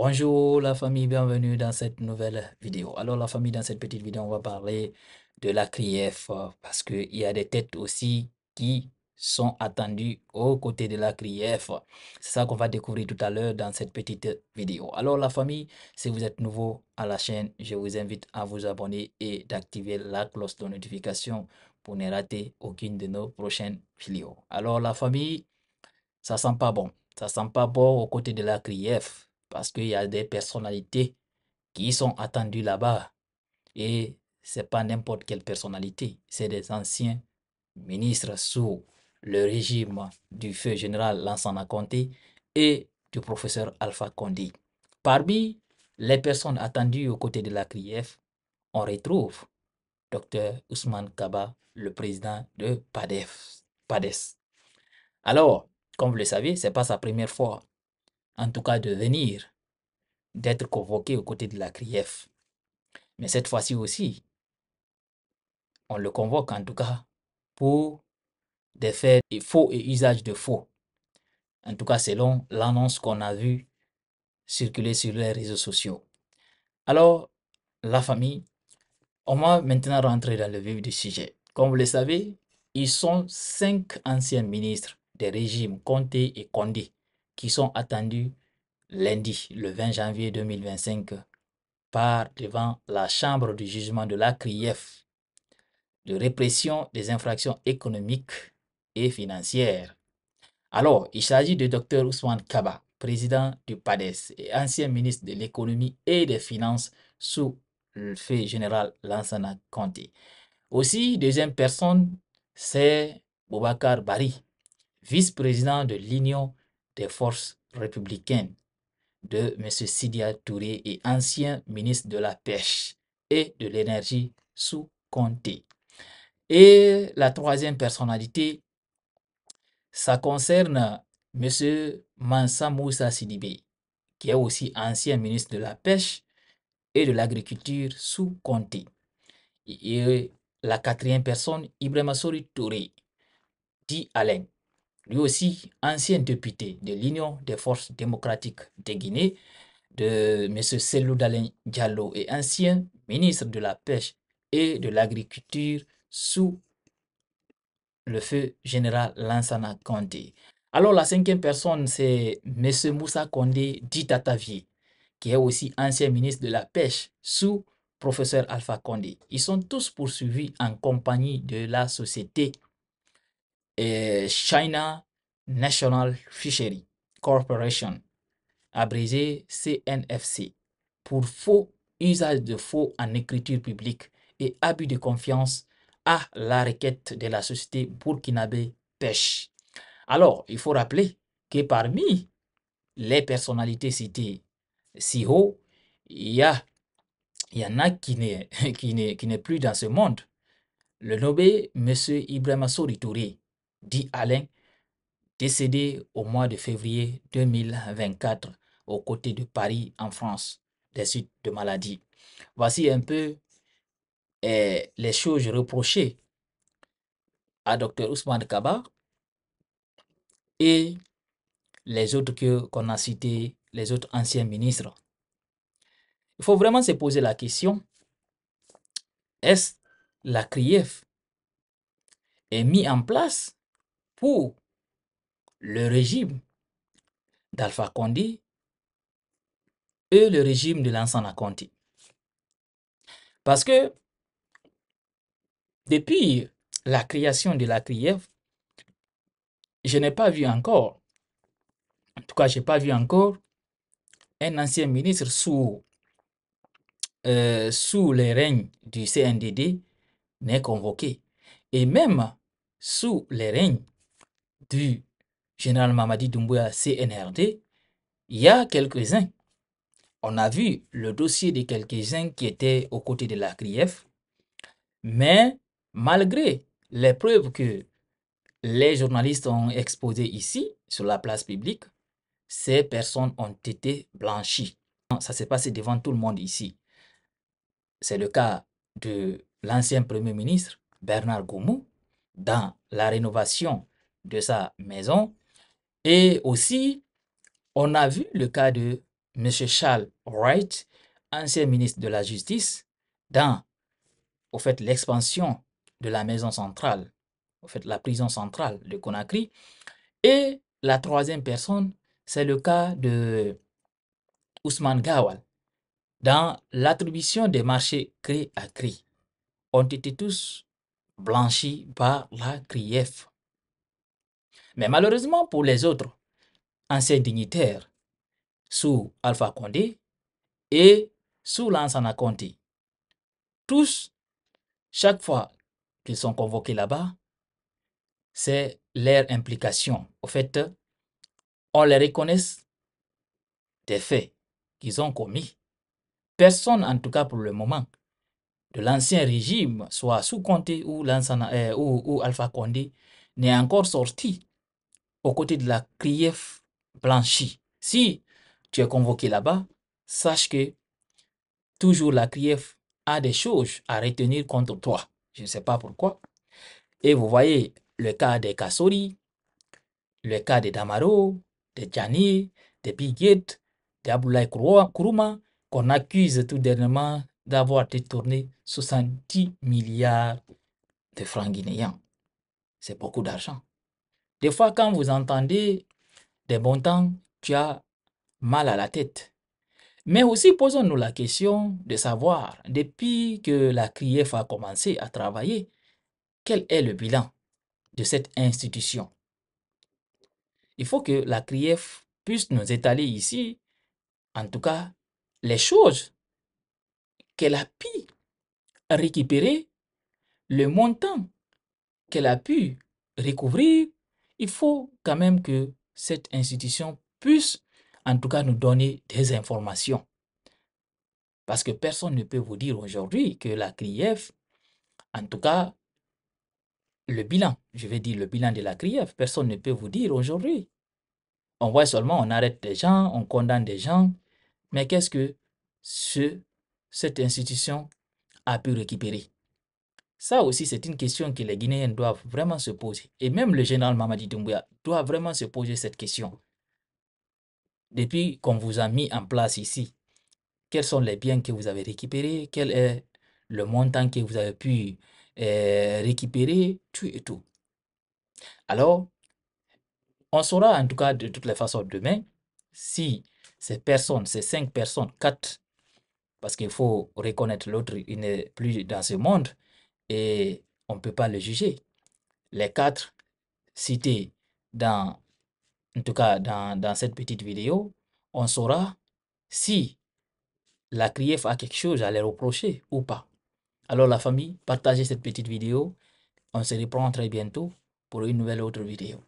Bonjour la famille, bienvenue dans cette nouvelle vidéo. Alors la famille, dans cette petite vidéo, on va parler de la CRIEF parce qu'il y a des têtes aussi qui sont attendues aux côtés de la CRIEF. C'est ça qu'on va découvrir tout à l'heure dans cette petite vidéo. Alors la famille, si vous êtes nouveau à la chaîne, je vous invite à vous abonner et d'activer la cloche de notification pour ne rater aucune de nos prochaines vidéos. Alors la famille, ça sent pas bon. Ça sent pas bon aux côtés de la CRIEF parce qu'il y a des personnalités qui sont attendues là-bas. Et c'est pas n'importe quelle personnalité, c'est des anciens ministres sous le régime du feu général Lansana Conté et du professeur Alpha Condé. Parmi les personnes attendues aux côtés de la CRIEF, on retrouve Dr Ousmane Kaba, le président de PADES. Alors, comme vous le savez, ce n'est pas sa première fois, en tout cas de venir, d'être convoqué aux côtés de la CRIEF. Mais cette fois-ci aussi, on le convoque en tout cas pour des faits faux et usage de faux. En tout cas, selon l'annonce qu'on a vue circuler sur les réseaux sociaux. Alors, la famille, on va maintenant rentrer dans le vif du sujet. Comme vous le savez, ils sont 5 anciens ministres des régimes Conté et Condé qui sont attendus lundi, le 20 janvier 2025, par devant la chambre du jugement de la CRIEF de répression des infractions économiques et financières. Alors, il s'agit de Dr Ousmane Kaba, président du PADES et ancien ministre de l'économie et des finances sous le feu général Lansana Conté. Aussi, deuxième personne, c'est Boubacar Bari, vice-président de l'Union des forces républicaines de M. Sidia Touré et ancien ministre de la Pêche et de l'Énergie sous Conté. Et la troisième personnalité, ça concerne M. Mansa Moussa Sidibé, qui est aussi ancien ministre de la Pêche et de l'Agriculture sous Conté. Et la quatrième personne, Ibrahima Sori Touré, dit Alain, lui aussi ancien député de l'Union des forces démocratiques de Guinée, de M. Selou Dalein Diallo et ancien ministre de la Pêche et de l'Agriculture sous le feu général Lansana Conté. Alors la cinquième personne, c'est M. Moussa Condé dit Tatavier, qui est aussi ancien ministre de la Pêche sous professeur Alpha Condé. Ils sont tous poursuivis en compagnie de la société China National Fishery Corporation, abrégé CNFC, pour faux usage de faux en écriture publique et abus de confiance à la requête de la société burkinabé Pêche. Alors, il faut rappeler que parmi les personnalités citées si haut, il y en a qui n'est plus dans ce monde. Le nommé M. Ibrahima Sori Touré, dit Alain, décédé au mois de février 2024 aux côtés de Paris en France, des suites de maladie. Voici un peu les choses reprochées à Dr Ousmane Kaba et les autres qu'on a cités, les autres anciens ministres. Il faut vraiment se poser la question, est-ce la CRIEF est mise en place pour le régime d'Alpha Condé et le régime de Lansana Conté? Parce que depuis la création de la CRIEF, je n'ai pas vu encore, en tout cas, je n'ai pas vu encore un ancien ministre sous les règnes du CNDD n'est convoqué. Et même sous les règnes du général Mamadi Doumbouya CNRD, il y a quelques-uns. On a vu le dossier de quelques-uns qui étaient aux côtés de la CRIEF, mais malgré les preuves que les journalistes ont exposées ici, sur la place publique, ces personnes ont été blanchies. Ça s'est passé devant tout le monde ici. C'est le cas de l'ancien Premier ministre Bernard Goumou dans la rénovation de sa maison. Et aussi, on a vu le cas de M. Charles Wright, ancien ministre de la Justice, dans au fait l'expansion de la maison centrale, au fait la prison centrale de Conakry. Et la troisième personne, c'est le cas de Ousmane Gawal. Dans l'attribution des marchés gré à gré, ont été tous blanchis par la CRIEF. Mais malheureusement pour les autres anciens dignitaires sous Alpha Condé et sous Lansana Conté, tous, chaque fois qu'ils sont convoqués là-bas, c'est leur implication. Au fait, on les reconnaît des faits qu'ils ont commis. Personne, en tout cas pour le moment, de l'ancien régime, soit sous Conté ou, ou Alpha Condé, n'est encore sorti aux côtés de la CRIEF blanchie. Si tu es convoqué là-bas, sache que toujours la CRIEF a des choses à retenir contre toi. Je ne sais pas pourquoi. Et vous voyez le cas des Kassori, le cas des Damaro, des Djani, des Bigate, d'Aboulaye Kourouma, qu'on accuse tout dernièrement d'avoir détourné 70 milliards de francs guinéens. C'est beaucoup d'argent. Des fois, quand vous entendez des montants, tu as mal à la tête. Mais aussi, posons-nous la question de savoir, depuis que la CRIEF a commencé à travailler, quel est le bilan de cette institution? Il faut que la CRIEF puisse nous étaler ici, en tout cas, les choses qu'elle a pu récupérer, le montant qu'elle a pu recouvrir. Il faut quand même que cette institution puisse, en tout cas, nous donner des informations. Parce que personne ne peut vous dire aujourd'hui que la CRIEF, en tout cas, le bilan, je vais dire le bilan de la CRIEF, personne ne peut vous dire aujourd'hui. On voit seulement, on arrête des gens, on condamne des gens, mais qu'est-ce que cette institution a pu récupérer? Ça aussi, c'est une question que les Guinéens doivent vraiment se poser. Et même le général Mamadi Doumbouya doit vraiment se poser cette question. Depuis qu'on vous a mis en place ici, quels sont les biens que vous avez récupérés? Quel est le montant que vous avez pu récupérer? Tout et tout. Alors, on saura en tout cas de toutes les façons demain si ces personnes, ces 5 personnes, 4, parce qu'il faut reconnaître l'autre, il n'est plus dans ce monde et on ne peut pas le juger. Les 4 cités dans, en tout cas dans cette petite vidéo, on saura si la CRIEF a quelque chose à les reprocher ou pas. Alors la famille, partagez cette petite vidéo. On se reprend très bientôt pour une nouvelle autre vidéo.